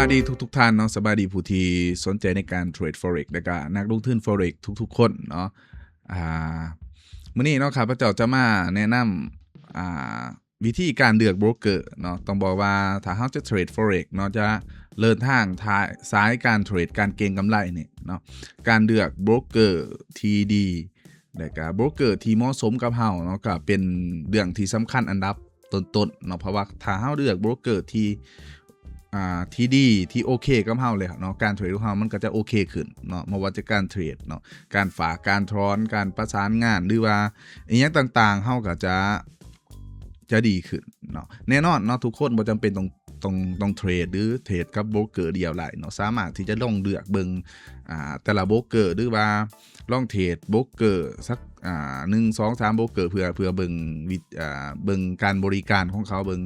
ายดีทุกท่านเนาะสบายดีผู้ที่สนใจในการเทรด Forex และก็นักลงทุน Forex ทุกๆคนเนาะอ่ามื้อนี้เนาะข้าพเจ้าจะมาแนะนำวิธีการเลือกโบรกเกอร์เนาะต้องบอกว่าถ้าเฮาจะเทรด Forex เนาะจะเดินทางสายการเทรดการเก็งกำไรนี่เนาะการเลือกโบรกเกอร์ที่ดีและก็โบรกเกอร์ที่เหมาะสมกับเฮาเนาะก็เป็นเรื่องที่สำคัญอันดับต้นๆเนาะเพราะว่าถ้าเฮาเลือกโบรกเกอร์ที่ดีที่โอเคกับเฮาเลยเนาะการเทรดของเฮามันก็จะโอเคขึ้นเนาะไม่ว่าจะการเทรดเนาะการฝากการถอนการประสานงานหรือว่าอีหยังต่างๆเฮาก็จะดีขึ้นเนาะแน่นอนเนาะทุกคนบ่จำเป็นต้องเทรดหรือเทรดกับโบรกเกอร์เดียวได้เนาะสามารถที่จะลองเลือกเบิ่งแต่ละโบรกเกอร์หรือว่าลองเทรดโบรกเกอร์สัก1 2 3โบรกเกอร์เพื่อเบิ่งการบริการของเขาเบิ่ง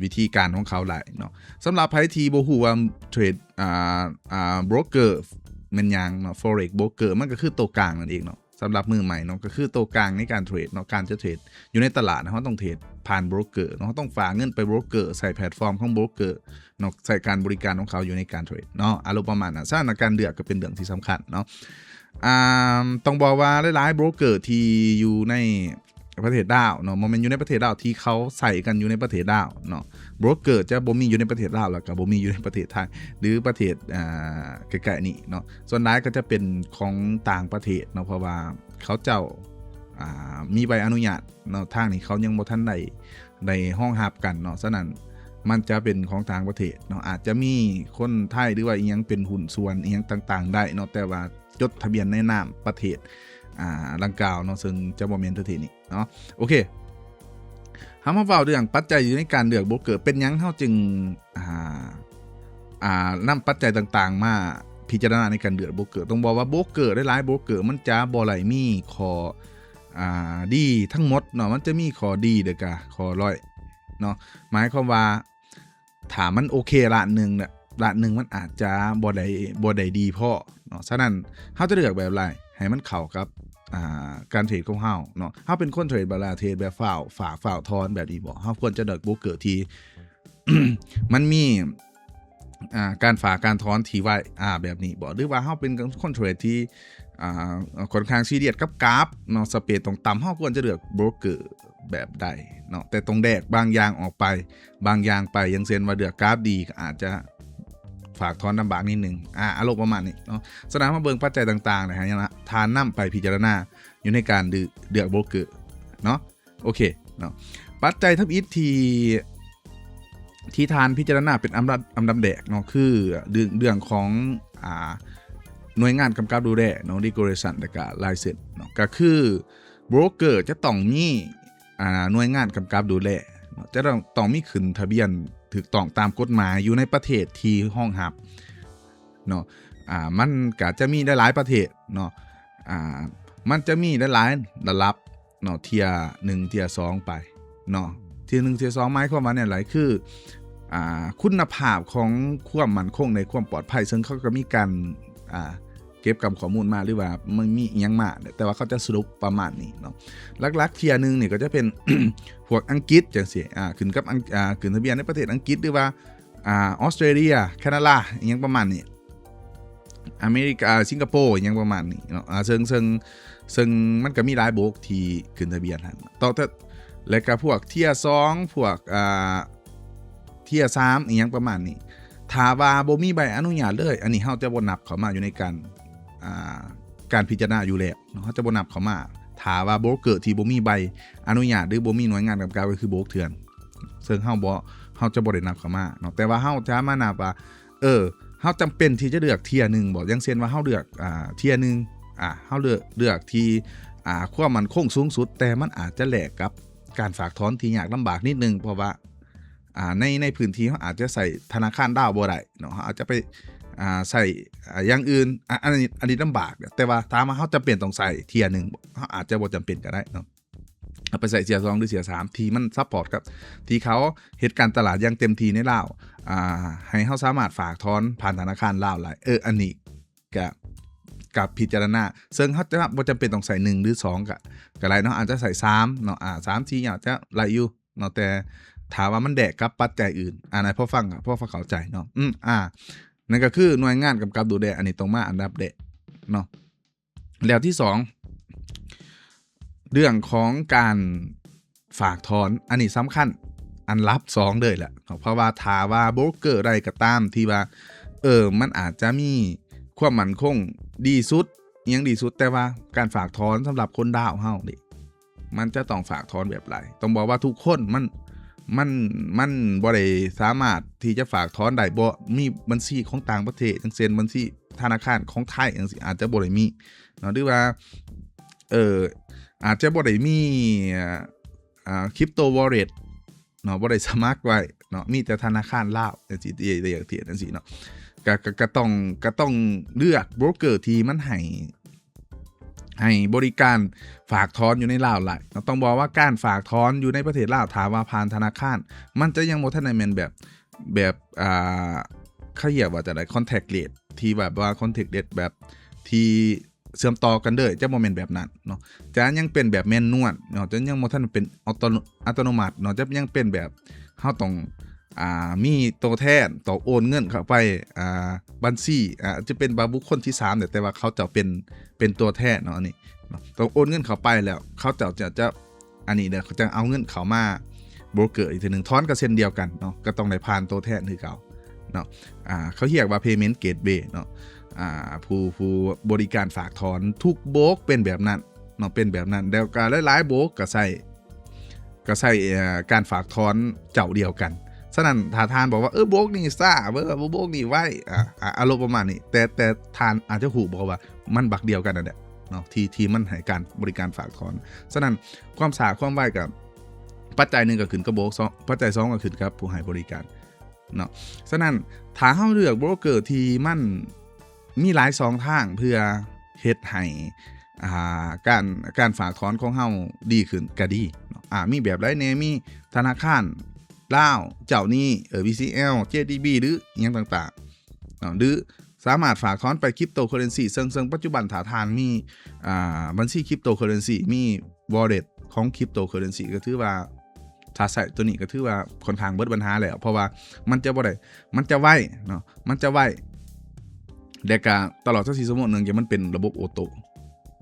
วิธีการของเขาหลายเนาะสำหรับไผที่บ่ฮู้ว่าเทรดโบรกเกอร์แม่นหยังเนาะ Forex โบรกเกอร์มันก็คือตัวกลางนั่นเองเนาะสำหรับมือใหม่เนาะก็คือตัวกลางในการเทรดเนาะการจะเทรดอยู่ในตลาดเฮาต้องเทรดผ่านโบรกเกอร์เนาะต้องฝากเงินไปโบรกเกอร์ใส่แพลตฟอร์มของโบรกเกอร์เนาะใส่การบริการของเขาอยู่ในการเทรดเนาะอารมณ์ประมาณนั้นสถานการณ์เดือดก็เป็นเรื่องที่สำคัญเนาะต้องบอกว่าหลายๆโบรกเกอร์ที่อยู่ในประเทศดาวเนาะมันอยู่ในประเทศดาวที่เขาใส่กันอยู่ในประเทศดาวเนาะโบรกเกอร์จะบ่มีอยู่ในประเทศลาวแล้วก็บ่มีอยู่ในประเทศไทยหรือประเทศใกล้ๆนี่เนาะส่วนหลายก็จะเป็นของต่างประเทศเนาะเพราะว่าเขาเจ้ามีใบอนุญาตเนาะทางนี้เขายังบ่ทันได้ห้องรับกันเนาะฉะนั้นมันจะเป็นของต่างประเทศเนาะอาจจะมีคนไทยหรือว่าอีหยังเป็นหุ้นส่วนอีหยังต่างๆได้เนาะแต่ว่าจดทะเบียนในนามประเทศดังกล่าวเนาะซึ่งจะบ่แม่นประเทศนี้เนาะโอเคเฮามาเว้าเรื่องปัจจัยอยู่ในการเลือกโบรกเกอร์เป็นหยังเฮาจึงนำปัจจัยต่างๆมาพิจารณาในการเลือกโบรกเกอร์ต้องบอกว่าโบรกเกอร์หลายๆโบรกเกอร์มันจะบ่ไหลมีข้อดีทั้งหมดเนาะมันจะมีข้อดีเด้อก็ข้อร้อยเนาะหมายความว่าถ้ามันโอเคละนึงเนี่ยละนึงมันอาจจะบ่ได้ดีพอเนาะฉะนั้นเฮาจะเลือกแบบไรให้มันเข้ากับการเทรดของเฮาเนาะเฮาเป็นคนเทรดแบบเทรดแบบฝากทอนแบบนี้บ่เฮาควรจะเลือกโบรกเกอร์ที่ มันมีการฝากการถอนที่ไว้แบบนี้บ่หรือว่าเฮาเป็นคนเทรดที่ค่อนข้างซีเรียสกับกราฟเนาะสเปรดตรงต่ำเฮาควรจะเลือกโบรกเกอร์แบบใดเนาะแต่ตรงแดกบางอย่างออกไปบางอย่างไปอย่างเช่นว่าเลือกกราฟดีก็อาจจะฝากถอนลำบากนิดนึงอารมณ์ประมาณนี้เนาะแสดงว่าเบิ่งปัจจัยต่างๆนะฮะทานนำไปพิจารณาอยู่ในการเลือกโบรกเกอร์เนาะโอเคเนาะปัจจัยทับอิฐที่ทานพิจารณาเป็นอันดับแรกเนาะคือเรื่องของหน่วยงานกำกับดูแลเนาะ regulation และก็ license เนาะก็คือโบรกเกอร์จะต้องมีหน่วยงานกำกับดูแลเนาะจะต้องมีขึ้นทะเบียนถูกต้องตามกฎหมายอยู่ในประเทศที่ห้องรับเนาะมันก็จะมีหลายประเทศเนาะมันจะมีหลายระดับเนาะเทียร์1เทียร์2ไปเนาะเทียร์1เทียร์2หมายความว่าเนี่ยหลายคือคุณภาพของความมั่นคงในความปลอดภัยซึ่งเขาก็มีการเก็บข้อมูลมาหรือว่ามันมีอีหยังมาแต่ว่าเขาจะสรุปประมาณนี้เนาะลักๆเทียร์1นี่ก็จะเป็น พวกอังกฤษจังซี่ขึ้นกับขึ้นทะเบียนในประเทศอังกฤษหรือว่าออสเตรเลียแคนาดาอีหยังประมาณนี้อเมริกาสิงคโปร์อีหยังประมาณนี้เนาะซึ่งมันก็มีหลายโบรกที่ขึ้นทะเบียนหั่นต่อแล้วก็พวกเทียร์2พวกเทียร์3อีหยังประมาณนี้ถ้าว่าบ่มีใบอนุญาตเลยอันนี้เฮาจะบ่นับเข้ามาอยู่ในการพิจารณาอยู่แล้วเนาะเฮาจะบ่นับเข้ามาถ้าว่าโบรกเกอร์ที่บ่มีใบอนุญาตหรือบ่มีหน่วยงานกำกับก็คือโบรกเถื่อนซึ่งเฮาจะบ่ได้นับเข้ามาเนาะแต่ว่าเฮาจะมานับว่าเฮาจำเป็นที่จะเลือกเทียร์1บ่อย่างเช่นว่าเฮาเลือกเทียร์1เฮาเลือกที่ความมั่นคงสูงสุดแต่มันอาจจะแลกกับการฝากถอนที่ยากลำบากนิดนึงเพราะว่าในพื้นที่เขาอาจจะใส่ธนาคารดาวบ่ได้เนาะเขาอาจจะไปใส่อย่างอื่นอันนี้ลำบากแต่ว่าถ้ามาเขาจำเป็นต้องใส่เทียร์1เขาอาจจะบ่จำเป็นก็ได้เนาะเอาไปใส่เทียร์2หรือเทียร์3ที่มันซัพพอร์ตครับที่เขาเฮ็ดการตลาดอย่างเต็มที่ในลาวให้เขาสามารถฝากถอนผ่านธนาคารลาวได้อันนี้กับพิจารณาซึ่งเขาจะบ่จำเป็นต้องใส่1หรือ2ก็ได้เนาะอาจจะใส่3เนาะ3 4อาจจะไหลอยู่เนาะแต่ ถามว่ามันแดกกับปัจจัยอื่นไหนพอฟังพอเข้าใจเนาะนั่นก็คือหน่วยงานกำกับดูแลอันนี้ต้องมาอันดับแรกเนาะแล้วที่2เรื่องของการฝากถอนอันนี้สำคัญอันลับ2เลยแหละเพราะว่าถ้าว่าโบรกเกอร์ใดก็ตามที่ว่ามันอาจจะมีความมั่นคงดีสุดยังดีสุดแต่ว่าการฝากถอนสำหรับคนดาวเฮานี่มันจะต้องฝากถอนแบบไรต้องบอกว่าทุกคนมันบ่ได้สามารถที่จะฝากถอนได้บ่มีบัญชีของต่างประเทศจังเช่นบัญชีธนาคารของไทยจังซี่อาจจะบ่ได้มีเนาะหรือว่าอาจจะบ่ได้มีคริปโตวอลเล็ตเนาะบ่ได้สมัครไว้เนาะมีแต่ธนาคารลาวจังซี่อย่างที่จังซี่เนาะก็ต้องเลือกโบรกเกอร์ที่มันให้บริการฝากถอนอยู่ในลาวหลายต้องบอกว่าการฝากถอนอยู่ในประเทศลาวถามว่าผ่านธนาคารมันจะยังบ่ทันได้แม่นแบบเขาเรียกว่าจะได้ contact rate ที่แบบว่า contact rate แบบที่เชื่อมต่อกันเลยจะบ่แม่นแบบนั้นเนาะจะยังเป็นแบบแมนนวลเนาะจะยังบ่ทันเป็นอัตโนมัติเนาะจะยังเป็นแบบเฮาต้องมีตัวแทนต่อโอนเงินเข้าไปบัญชีจะเป็นบุคคลที่3แต่ว่าเขาจะเป็นตัวแทนเนาะนี่ต้องโอนเงินเข้าไปแล้วเขาจะอันนี้เด้อเขาจะเอาเงินเข้ามาโบรกเกอร์อีกทีนึงถอนก็เช่นเดียวกันเนาะก็ต้องได้ผ่านตัวแทนคือเก่าเนาะเขาเรียกว่า payment gateway เนาะผู้บริการฝากถอนทุกโบรกเป็นแบบนั้นเนาะเป็นแบบนั้นแล้วก็หลายๆโบรกก็ใช้การฝากถอนเจ้าเดียวกันฉะนั้นถ้าทานบอกว่าโบรกนี่ซ่าโบรกนี่ไว้อารมณ์ประมาณนี้แต่ทานอาจจะหูบอกว่ามันบักเดียวกันนั่นแหละเนาะที่มันให้การบริการฝากถอนฉะนั้นความซ่าความไวกับปัจจัย1ก็ขึ้นกับโบรกปัจจัย2ก็ขึ้นกับผู้ให้บริการเนาะฉะนั้นถ้าเฮาเลือกโบรกเกอร์ที่มันมีหลาย2ทางเพื่อเฮ็ดให้การฝากถอนของเฮาดีขึ้นก็ดีมีแบบไรแน่มีธนาคารลาวเจ้านี้VCL JDB หรืออีหยังต่างๆหรือสามารถฝากถอนไปคริปโตเคอเรนซีซึ่งปัจจุบันถ้าทานมีบัญชีคริปโตเคอเรนซีมี wallet ของคริปโตเคอเรนซีก็ถือว่าถ้าใส่ตัวนี้ก็ถือว่าค่อนข้างเบิดปัญหาแล้วเพราะว่ามันจะบ่ได้มันจะไวเนาะมันจะไวแต่ก็ตลอด24ชั่วโมงนึงจะมันเป็นระบบออโต้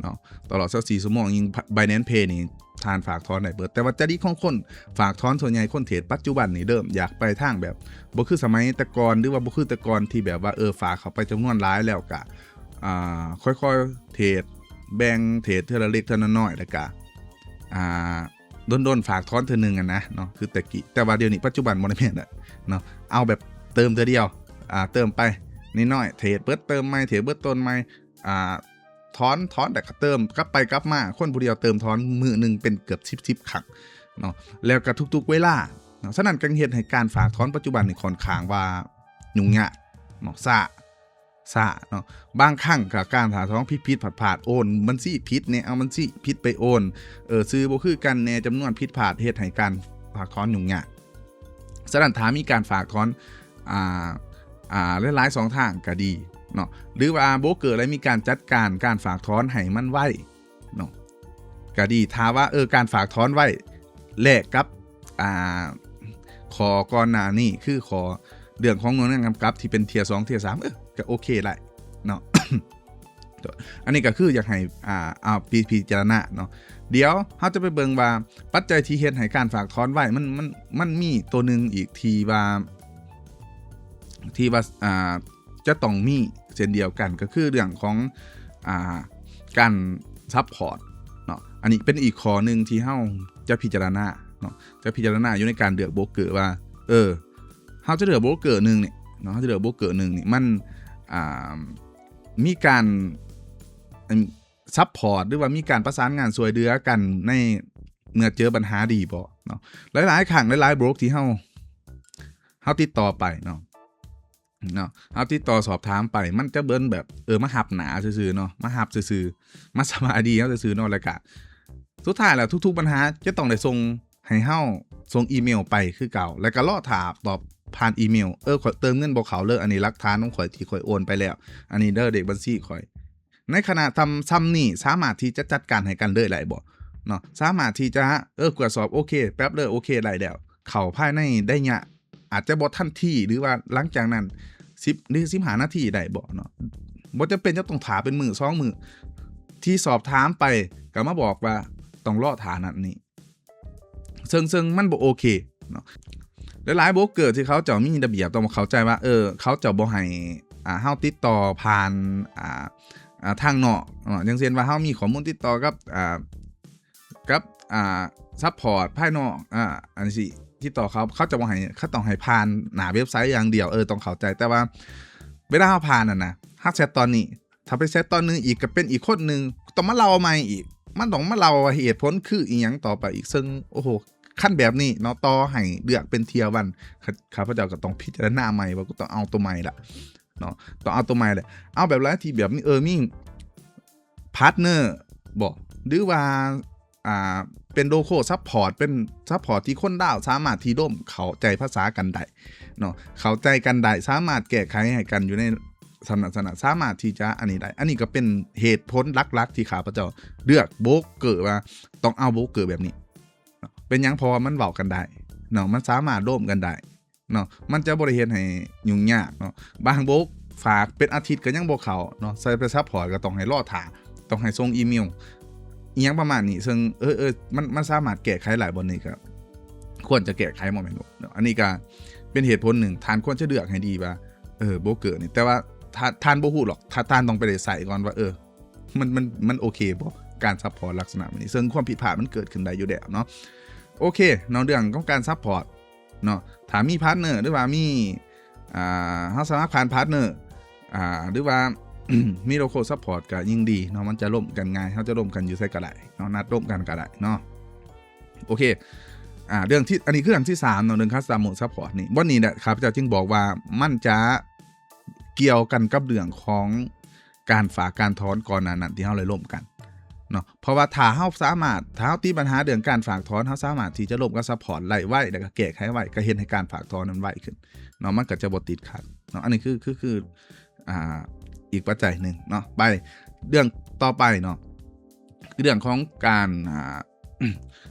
เนาะตลอด24ชั่วโมงยิ่ง Binance Pay นี่ทานฝากถอนได้เบิดแต่ว่าจะดีของคนฝากถอนส่วนใหญ่คนเทรดปัจจุบันนี่เริ่มอยากไปทางแบบบ่คือสมัยแต่ก่อนหรือว่าบ่คือแต่ก่อนที่แบบว่าฝากเข้าไปจำนวนหลายแล้วก็ค่อยๆเทรดแบ่งเทรดเท่าละเล็กเท่าน้อยแล้วก็โดนฝากถอนเทื่อนึงนะเนาะคือแต่ว่าเดี๋ยวนี้ปัจจุบันบ่ได้แม่นเนาะเอาแบบเติมเทื่อเดียวเติมไปนิดหน่อยเทรดเบิดเติมใหม่เทรดเบิดต้นใหม่ถอนแต่ก็เติมกลับไปกลับมาคนผู้เดียวเติมถอนมือนึงเป็นเกือบ10ครั้งเนาะแล้วก็ทุกๆเวลาเนาะฉะนั้นการเฮ็ดให้การฝากถอนปัจจุบันนี่ค่อนข้างว่ายุ่งยากเนาะซ่าเนาะบางครั้งก็การฝากถอนผิดๆพลาดๆโอนบัญชีผิดเนี่ยเอาบัญชีผิดไปโอนซื้อบ่คือกันแน่จำนวนผิดพลาดเฮ็ดให้การฝากถอนยุ่งยากฉะนั้นถ้ามีการฝากถอนหลายๆ2ทางก็ดีเนาะหรือว่าโบรกเกอร์อะไรมีการจัดการฝากถอนให้มันไวเนาะก็ดีถ้าว่าการฝากถอนไวแลกกับขอก่อนหน้านี้คือขอเรื่องของหน่วยงานกำกับที่เป็นเทียร์2เทียร์3ก็โอเคได้เนาะ อันนี้ก็คืออยากให้พิจารณาเนาะเดี๋ยวเฮาจะไปเบิ่งว่าปัจจัยที่เฮ็ดให้การฝากถอนไวมันมีตัวนึงอีกที่ว่าจะต้องมีเช่นเดียวกันก็คือเรื่องของการซัพพอร์ตเนาะอันนี้เป็นอีกข้อนึงที่เฮาจะพิจารณาเนาะจะพิจารณาอยู่ในการเลือกโบรกเกอร์ว่าเฮาจะเลือกโบรกเกอร์นึงเนี่ยเนาะเฮาจะเลือกโบรกเกอร์นึงนี่มันมีการซัพพอร์ตหรือว่ามีการประสานงานช่วยเหลือกันในเมื่อเจอปัญหาดีบ่เนาะหลายๆครั้งหลายๆโบรกที่เฮาติดต่อไปเนาะเอาติดต่อสอบถามไปมันจะเบิ้นแบบมาหับหนาซื่อๆเนาะมาหับซื่อๆมาสบายดีเฮาซื่อๆเนาะแล้วก็สุดท้ายแล้วทุกๆปัญหาจะต้องได้ส่งให้เฮาส่งอีเมลไปคือเก่าแล้วก็รอถามตอบผ่านอีเมลข่อยเติมเงินบ่เข้าเลยอันนี้หลักฐานของข่อยที่ข่อยโอนไปแล้วอันนี้เด้อเด็กบัญชีข่อยในขณะทำซ้ำนี่สามารถที่จะจัดการให้กันเลยได้บ่เนาะสามารถที่จะตรวจสอบโอเคแป๊บเลยโอเคได้แล้ว เข้าภายในได้ยะอาจจะบ่ทันทีหรือว่าหลังจากนั้น10หรือ15นาทีได้บ่เนาะบ่จำเป็นจะต้องท่าเป็นมื้อ2มื้อที่สอบถามไปก็มาบอกว่าต้องรอท่านั้นนี่ซึ่งมันบ่โอเคเนาะหลายๆโบรกเกอร์ที่เขาเจ้ามีระเบียบต้องเข้าใจว่าเขาเจ้าบ่ให้เฮาติดต่อผ่านทางนอกอย่างเช่นว่าเฮามีข้อมูลติดต่อกับซัพพอร์ตภายนอกอันนี้สิติดต่อเขาจะบ่ให้เขาต้องให้ผ่านหน้าเว็บไซต์อย่างเดียวต้องเข้าใจแต่ว่าเวลาเฮาผ่านน่ะนะเฮาแชทตอนนี้ถ้าไปแชทตอนนึงอีกก็เป็นอีกคนนึงต้องมาเล่าใหม่อีกมันต้องมาเล่าเหตุผลคืออีหยังต่อไปอีกซึ่งโอ้โหขั้นแบบนี้เนาะต่อให้เลือกเป็นเทียร์วันข้าพเจ้าก็ต้องพิจารณาใหม่ว่ากูต้องเอาตัวใหม่ละเนาะต้องเอาตัวใหม่แหละเอาแบบไรที่แบบนี้มีพาร์ทเนอร์บอกหรือว่าเป็นโลโก้ซัพพอร์ตเป็นซัพพอร์ตที่คนดาวสามารถที่ร่วมเข้าใจภาษากันได้เนาะเข้าใจกันได้สามารถแก้ไขให้กันอยู่ในสนับสามารถที่จะอันนี้ได้อันนี้ก็เป็นเหตุผลหลักๆที่ข้าพเจ้าเลือกโบรกเกอร์ว่าต้องเอาโบรกเกอร์แบบนี้เป็นยังพอมันเว้ากันได้เนาะมันสามารถร่วมกันได้เนาะมันจะบ่ได้เฮ็ดให้ยุ่งยากเนาะบางโบรกฝากเป็นอาทิตย์ก็ยังบ่เข้าเนาะใส่ไปซัพพอร์ตก็ต้องให้รอท่าต้องให้ส่งอีเมลอีหยังประมาณนี้ซึ่งมันสามารถแก้ไขหลายบนนี้ครับควรจะแก้ไขบ่แม่นบ่เนาะอันนี้ก็เป็นเหตุผลหนึ่งท่านควรจะเลือกให้ดีว่าโบรกเกอร์นี่แต่ว่าท่านบ่ฮู้หรอกถ้าท่านต้องไปได้ใส่ก่อนว่ามันโอเคบ่การซัพพอร์ตลักษณะแบบนี้ซึ่งความผิดพลาดมันเกิดขึ้นได้อยู่แล้วเนาะโอเคเนาะเรื่องของการซัพพอร์ตเนาะถ้ามีพาร์ทเนอร์หรือว่ามีเฮาสามารถผ่านพาร์ทเนอร์หรือว่า มีโลโก้ซัพพอร์ตก็ยิ่งดีเนาะมันจะร่วมกันง่ายเฮาจะร่วมกันอยู่ไสก็ได้เนาะนัดร่วมกันก็ได้เนาะโอเคเรื่องที่อันนี้คือเรื่องที่3เนาะเรื่อง Customer Support นี่บ่นี้แหละครับเจ้าจึงบอกว่ามันจะเกี่ยวกันกับเรื่องของการฝากการถอนก่อนหน้านั้นที่เฮาได้ร่วมกันเนาะเพราะว่าถ้าเฮาติดปัญหาเรื่องการฝากถอนเฮาสามารถที่จะร่วมกับซัพพอร์ตไว้แล้วก็แก้ไขไว้ก็เฮ็ดให้การฝากถอนนั้นไวขึ้นเนาะมันก็จะบ่ติดขัดเนาะอันนี้คืออีกปัจจัยหนึ่งเนาะไปเรื่องต่อไปเนาะเรื่องของการ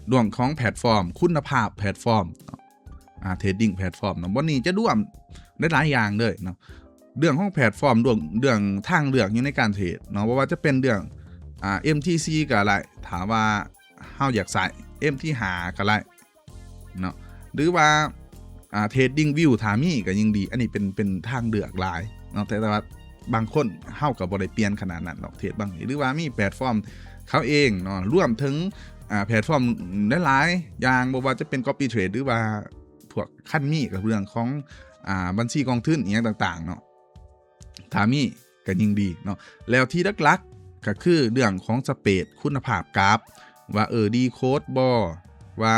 เรื่องของแพลตฟอร์มคุณภาพแพลตฟอร์มเทรดดิ้งแพลตฟอร์มเนาะวันนี้จะร่วมได้หลายอย่างเลยเนาะเรื่องของแพลตฟอร์มเรื่องทางเลือกอยู่ในการเทรดเนาะว่าจะเป็นเรื่องMTC ก็อะไรถามว่าเฮาอยากใส่ MT5 ก็ได้เนาะหรือว่าTrading View ถามีก็ยิ่งดีอันนี้เป็นทางเลือกหลายเนาะแต่ว่าบางคนเฮาก็บ่ได้เปลี่ยนขนาดนั้นหรอกเทรดบางหรือว่ามีแพลตฟอร์มเขาเองเนาะรวมถึงแพลตฟอร์มหลายๆอย่างบ่ว่าจะเป็น Copy Trade หรือว่าพวกคันมีกับเรื่องของบัญชีกองทุนอีหยังต่างๆเนาะถามีก็ยิ่งดีเนาะแล้วที่หลักๆก็คือเรื่องของสเปดคุณภาพกราฟว่าดีโค้ดบ่ว่า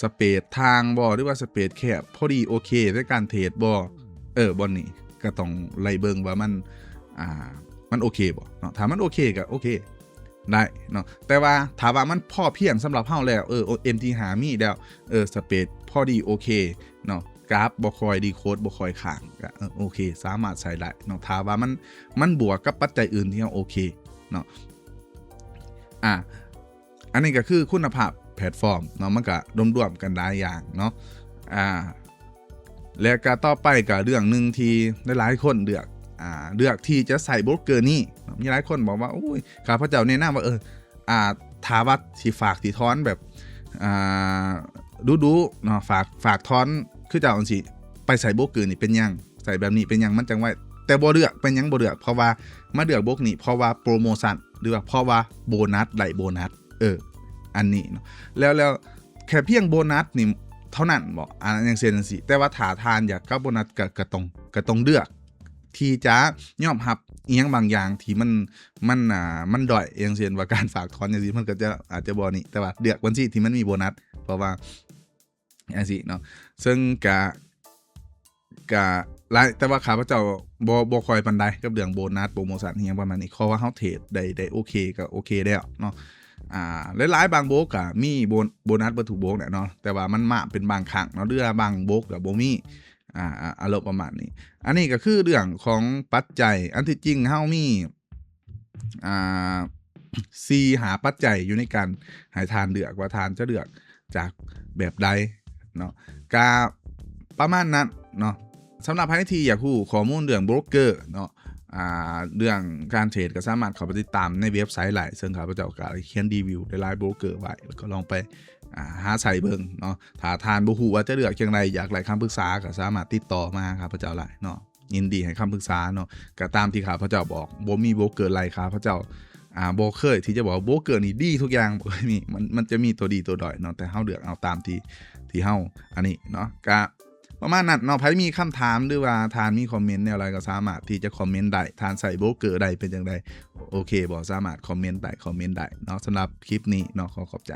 สเปดทางบ่หรือว่าสเปดแคบพอดีโอเคในการเทรดบ่บ่นี่ก็ต้องไล่เบิ่งว่ามันโอเคบ่เนาะถ้ามันโอเคก็โอเคได้เนาะแต่ว่าถ้าว่ามันพอเพียงสำหรับเฮาแล้วMT5 มีแล้วสเปดพอดีโอเคเนาะกราฟบ่ค่อยดีโค้ดบ่ค่อยข้างก็โอเคสามารถใช้ได้เนาะถ้าว่ามันบวกกับปัจจัยอื่นที่เฮาโอเคเนาะอันนี้ก็คือคุณภาพแพลตฟอร์มเนาะมันก็รวมๆกันหลายอย่างเนาะแล้วก็ต่อไปก็เรื่องนึงที่หลายๆคนเลือกที่จะใส่โบรกเกอร์นี่มีหลายคนบอกว่าโอ้ยข้าพเจ้าแนะนำว่าถ้าว่าสิฝากสิถอนแบบดูเนาะฝากถอนคือเจ้าจังซี่ไปใส่โบรกเกอร์นี่เป็นยังใส่แบบนี้เป็นยังมันจังไว้แต่บ่เลือกเป็นยังบ่เลือกเพราะว่ามาเลือกโบรกนี่เพราะว่าโปรโมชั่นหรือว่าเพราะว่าโบนัสไหลโบนัสอันนี้เนาะแล้วแค่เพียงโบนัสนี่เท่านั้นบ่อย่างเช่นจังซี่แต่ว่าถ้าทานอยากกับโบนัสก็ต้องเลือกที่จะยอมรับอีหยังบางอย่างที่มันด้อยอย่างเช่นว่าการฝากถอนจังซี่มันก็จะอาจจะบ่นี่แต่ว่าเลือกบัญชีที่มันมีโบนัสเพราะว่าจังซี่เนาะซึ่งก็หลายแต่ว่าข้าพเจ้าบ่ค่อยปานใดกับเรื่องโบนัสโปรโมชั่นอีหยังประมาณนี้เพราะว่าเฮาเทรดได้โอเคก็โอเคแล้วเนาะหลายๆบางโบรกก็มีโบนัสบ่ทุกโบรกแหละเนาะแต่ว่ามันมาเป็นบางครั้งเนาะหรือบางโบรกก็บ่มีอารมณ์ประมาณนี้อันนี้ก็คือเรื่องของปัจจัยอันที่จริงเฮามี4 หาปัจจัยอยู่ในการให้ทานเลือกว่าทานจะเลือกจากแบบใดเนาะ ก็ประมาณนั้นเนาะสำหรับใครที่อยากรู้ข้อมูลเรื่องโบรกเกอร์เนาะเรื่องการเทรดก็สามารถเข้าไปติดตามในเว็บไซต์หลายซึ่งข้าพเจ้าก็เขียนรีวิวในไลน์โบรกเกอร์ไว้แล้วก็ลองไปหาใส่เบิ่งเนาะถ้าทานบ่ฮู้ว่าจะเลือกจังไดอยากได้คำปรึกษาก็สามารถติดต่อมาข้าพเจ้าได้เนาะยินดีให้คำปรึกษาเนาะก็ตามที่ข้าพเจ้าบอกบ่มีโบรกเกอร์ไล่ข้าพเจ้าบ่เคยที่จะบอกโบรกเกอร์นี่ดีทุกอย่างบ่เคยมีมันจะมีตัวดีตัวด้อยเนาะแต่เฮาเลือกเอาตามที่เฮาอันนี้เนาะก็ประมาณนั้นเนาะใครมีคำถามหรือว่าทานมีคอมเมนต์แนวอะไรก็สามารถที่จะคอมเมนต์ได้ทานใส่โบรกเกอร์ใดเป็นจังไดโอเคบ่สามารถคอมเมนต์ได้เนาะสำหรับคลิปนี้เนาะขอบใจ